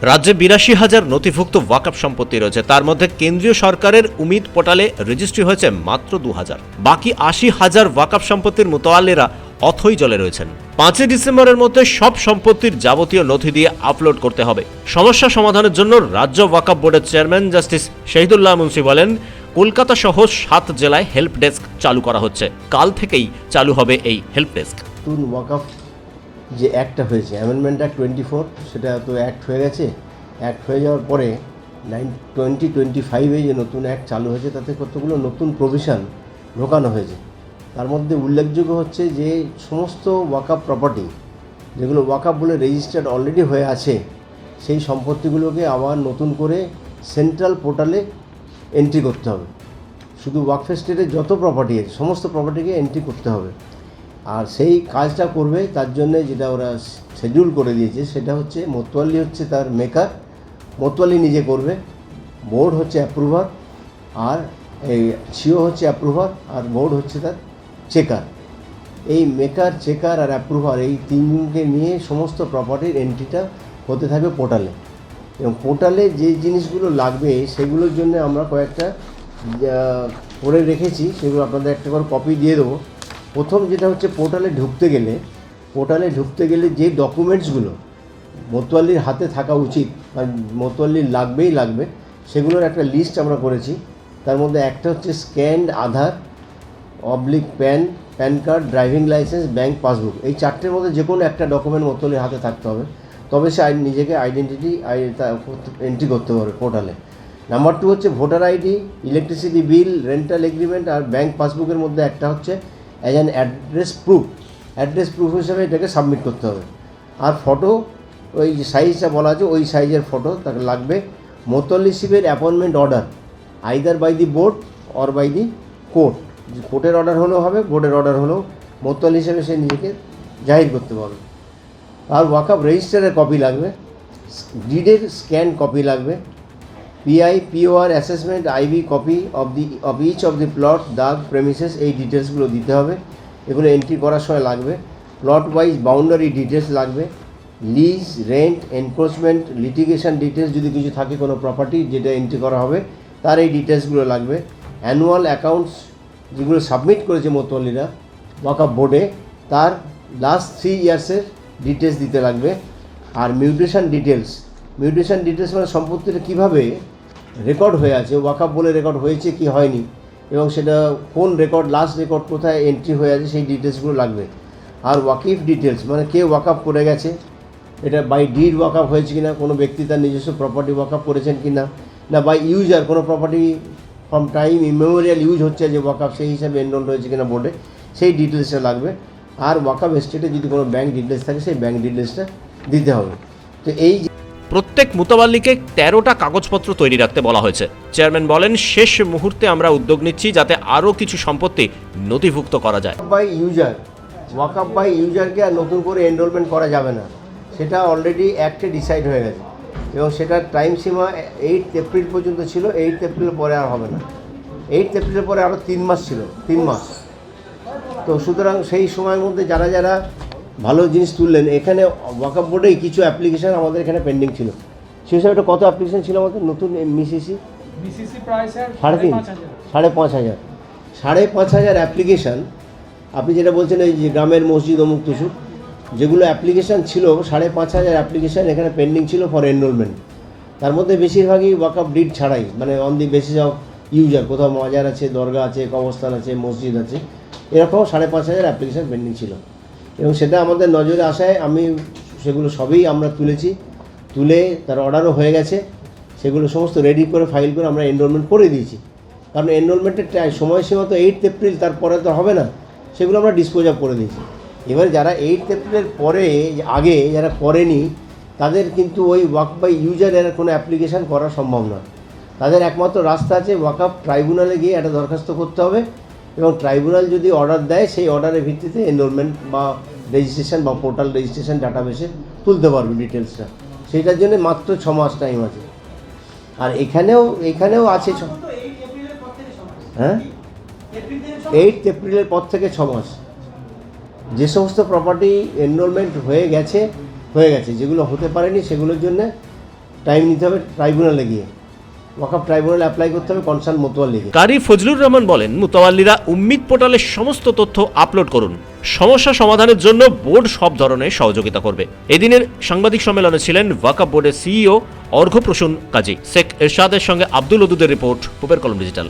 রাজ্যে ৮২,০০০ নথিভুক্ত ওয়াকফ সম্পত্তি রয়েছে। তার মধ্যে কেন্দ্রীয় সরকারের উমিদ পোর্টালে রেজিস্ট্রি হয়েছে মাত্র ২,০০০। বাকি ৮০,০০০ ওয়াকফ সম্পত্তির মোতাওয়াল্লিরা অথই জলে রয়েছেন। ৫ই ডিসেম্বরের মধ্যে সব সম্পত্তির যাবতীয় নথি দিয়ে আপলোড করতে হবে। সমস্যা সমাধানের জন্য রাজ্য ওয়াকফ বোর্ডের চেয়ারম্যান জাস্টিস শহীদুল্লাহ মুন্সি বলেন, কলকাতা সহ ৭ জেলায় হেল্প ডেস্ক চালু করা হচ্ছে। কাল থেকেই চালু হবে এই হেল্প ডেস্ক। ওয়াকফ যে অ্যাক্টটা হয়েছে, অ্যামেন্ডমেন্ট অ্যাক্ট 24, সেটা তো অ্যাক্ট হয়ে গেছে। অ্যাক্ট হয়ে যাওয়ার পরে 2025 যে নতুন অ্যাক্ট চালু হয়েছে, তাতে কতগুলো নতুন প্রভিশন ঢোকানো হয়েছে। তার মধ্যে উল্লেখযোগ্য হচ্ছে যে সমস্ত ওয়াকফ প্রপার্টি যেগুলো ওয়াকফ বলে রেজিস্টার্ড অলরেডি হয়ে আছে, সেই সম্পত্তিগুলোকে আবার নতুন করে সেন্ট্রাল পোর্টালে এন্ট্রি করতে হবে। শুধু ওয়াকফ স্টেটে যত প্রপার্টি আছে সমস্ত প্রপার্টিকে এন্ট্রি করতে হবে। আর সেই কাজটা করবে, তার জন্য যেটা ওরা শিডিউল করে দিয়েছে সেটা হচ্ছে মোতওয়াল্লি হচ্ছে তার মেকার, মোতওয়াল্লি নিজে করবে, বোর্ড হচ্ছে অ্যাপ্রুভার, আর এই সিও হচ্ছে অ্যাপ্রুভার, আর বোর্ড হচ্ছে তার চেকার। এই মেকার, চেকার আর অ্যাপ্রুভার এই তিনজনকে নিয়ে সমস্ত প্রপার্টির এন্ট্রিটা হতে থাকবে পোর্টালে। এবং পোর্টালে যে জিনিসগুলো লাগবে সেগুলোর জন্য আমরা কয়েকটা করে রেখেছি, সেগুলো আপনাদের একটা করে কপি দিয়ে দেবো। প্রথম যেটা হচ্ছে পোর্টালে ঢুকতে গেলে যে ডকুমেন্টসগুলো মোতওয়াল্লির হাতে থাকা উচিত বা মোতওয়াল্লির লাগবে, সেগুলোর একটা লিস্ট আমরা করেছি। তার মধ্যে একটা হচ্ছে scanned Aadhaar PAN card, driving licence, bank passbook. এই চারটের মধ্যে যে কোনো একটা ডকুমেন্ট মোতওয়াল্লির হাতে থাকতে হবে, তবে সে নিজেকে আইডেন্টিটি এন্ট্রি করতে পারবে পোর্টালে। নাম্বার 2 হচ্ছে voter ID, electricity bill, rental agreement আর ব্যাঙ্ক পাসবুকের মধ্যে একটা হচ্ছে অ্যাজ অ্যান অ্যাড্রেস প্রুফ হিসাবে এটাকে সাবমিট করতে হবে। আর ফটো, ওই যে সাইজটা বলা আছে ওই সাইজের ফটো তাকে লাগবে। মোতওয়াল্লিশিপের appointment order either by the board or by the court, কোর্টের অর্ডার হলেও হবে, বোর্ডের অর্ডার হলেও মোতওয়াল্লি হিসেবে সে নিজেকে জাহির করতে পারবে। আর ওয়াকফ রেজিস্টারের কপি লাগবে, ডিডের স্ক্যান কপি লাগবে, PIPOR assessment IB copy of each of the plot, দাগ, প্রেমিসেস, এই ডিটেলসগুলো দিতে হবে। এগুলো এন্ট্রি করার সময় লাগবে। প্লট ওয়াইজ বাউন্ডারি ডিটেলস লাগবে, lease, rent, encroachment, litigation details যদি কিছু থাকে কোনো প্রপার্টি যেটা এন্ট্রি করা হবে তার এই ডিটেলসগুলো লাগবে। অ্যানুয়াল অ্যাকাউন্টস যেগুলো সাবমিট করেছে মোতওয়াল্লিরা ওয়াকফ বোর্ডে, তার লাস্ট 3 ইয়ার্সের ডিটেলস দিতে লাগবে। আর মিউটেশন ডিটেলস মানে সম্পত্তিটা কীভাবে রেকর্ড হয়ে আছে, ওয়াকফ বলে রেকর্ড হয়েছে কি হয়নি, এবং সেটা কোন রেকর্ড, লাস্ট রেকর্ড কোথায় এন্ট্রি হয়ে আছে, সেই ডিটেলসগুলো লাগবে। আর ওয়াকিফ ডিটেলস মানে কে ওয়াকফ করে গেছে, এটা বাই ডিড ওয়াকফ হয়েছে কিনা, কোনো ব্যক্তি তার নিজস্ব প্রপার্টি ওয়াকফ করেছেন কিনা, না বাই ইউজার কোনো প্রপার্টি ফ্রম টাইম ইমেমোরিয়াল ইউজ হচ্ছে যে ওয়াকফ সেই হিসাবে এনরোল হয়েছে কিনা বোর্ডে, সেই ডিটেলসটা লাগবে। আর ওয়াকফ এস্টেটে যদি কোনো ব্যাঙ্ক ডিটেলস থাকে সেই ব্যাঙ্ক ডিটেলসটা দিতে হবে। তো এই প্রত্যেক মোতাওয়াল্লিকে 13টা কাগজপত্র তৈরি রাখতে বলা হয়েছে। চেয়ারম্যান বলেন, শেষ মুহূর্তে আমরা উদ্যোগ নিচ্ছি যাতে আরও কিছু সম্পত্তি নথিভুক্ত করা যায়। ওয়াকফ বাই ইউজারকে আর নতুন করে এনরোলমেন্ট করা যাবে না, সেটা অলরেডি অ্যাক্টে ডিসাইড হয়ে গেছে এবং সেটার টাইম সীমা 8 এপ্রিল পর্যন্ত ছিল। 8 এপ্রিল পরে আর হবে না। 8 এপ্রিলের পরে আরও 3 মাস ছিল, 3 মাস। তো সুতরাং সেই সময়ের মধ্যে যারা ভালো জিনিস তুললেন, এখানে ওয়াকফ বোর্ডেই কিছু অ্যাপ্লিকেশান আমাদের এখানে পেন্ডিং ছিল। সেই হিসাবে এটা কত অ্যাপ্লিকেশান ছিল আমাদের নতুন মিসিসি প্রায় 5,500 5,500 অ্যাপ্লিকেশান। আপনি যেটা বলছেন এই যে গ্রামের মসজিদ অমুক তুসুক, যেগুলো অ্যাপ্লিকেশান ছিল 5,500 অ্যাপ্লিকেশান এখানে পেন্ডিং ছিল ফর এনরোলমেন্ট। তার মধ্যে বেশিরভাগই ওয়াকফ ডিড ছাড়াই, মানে on the basis of user, কোথাও মাজার আছে, দরগা আছে, কবরস্থান আছে, মসজিদ আছে, এরকম 5,500 অ্যাপ্লিকেশান পেন্ডিং ছিল। এবং সেটা আমাদের নজরে আসায় আমি সেগুলো সবই আমরা তুলে তার অর্ডারও হয়ে গেছে, সেগুলো সমস্ত রেডি করে ফাইল করে আমরা এনরোলমেন্ট করে দিয়েছি। কারণ এনরোলমেন্টের সময়সীমা তো 8 এপ্রিল, তারপরে তো হবে না, সেগুলো আমরা ডিসপোজ অফ করে দিয়েছি। এবার যারা 8 এপ্রিলের পরে আগে যারা করেনি তাদের কিন্তু ওই ওয়াকফ বাই ইউজারের কোনো অ্যাপ্লিকেশান করা সম্ভব নয়। তাদের একমাত্র রাস্তা আছে ওয়াকফ ট্রাইব্যুনালে গিয়ে একটা দরখাস্ত করতে হবে, এবং ট্রাইব্যুনাল যদি অর্ডার দেয় সেই অর্ডারের ভিত্তিতে এনরোলমেন্ট বা রেজিস্ট্রেশন বা পোর্টাল রেজিস্ট্রেশন ডাটাবেসে তুলতে পারবে ডিটেলসটা। সেইটার জন্য মাত্র 6 মাস টাইম আছে। আর এখানেও আছে হ্যাঁ 8 এপ্রিলের পর থেকে 6 মাস। যে সমস্ত প্রপার্টি এনরোলমেন্ট হয়ে গেছে, যেগুলো হতে পারেনি সেগুলোর জন্য টাইম নিতে হবে ট্রাইব্যুনালে গিয়ে, ওয়াকফ ট্রাইব্যুনালে অ্যাপ্লাই করতে হবে কনসার্ন মোতোয়াল্লি লিগে। কারি ফজলুর রহমান বলেন, মুতাওয়াল্লিরা উম্মিদ পোর্টালে সমস্ত তথ্য আপলোড করুন। সমস্যা সমাধানের জন্য বোর্ড সব ধরনের সহযোগিতা করবে। এদিনের সাংবাদিক সম্মেলনে ছিলেন ওয়াকফ বোর্ডের সিইও অর্ঘ্যপ্রসূন কাজী। শেখ এরশাদের সঙ্গে আব্দুল ওদুদের রিপোর্ট, পূবের কলম ডিজিটাল।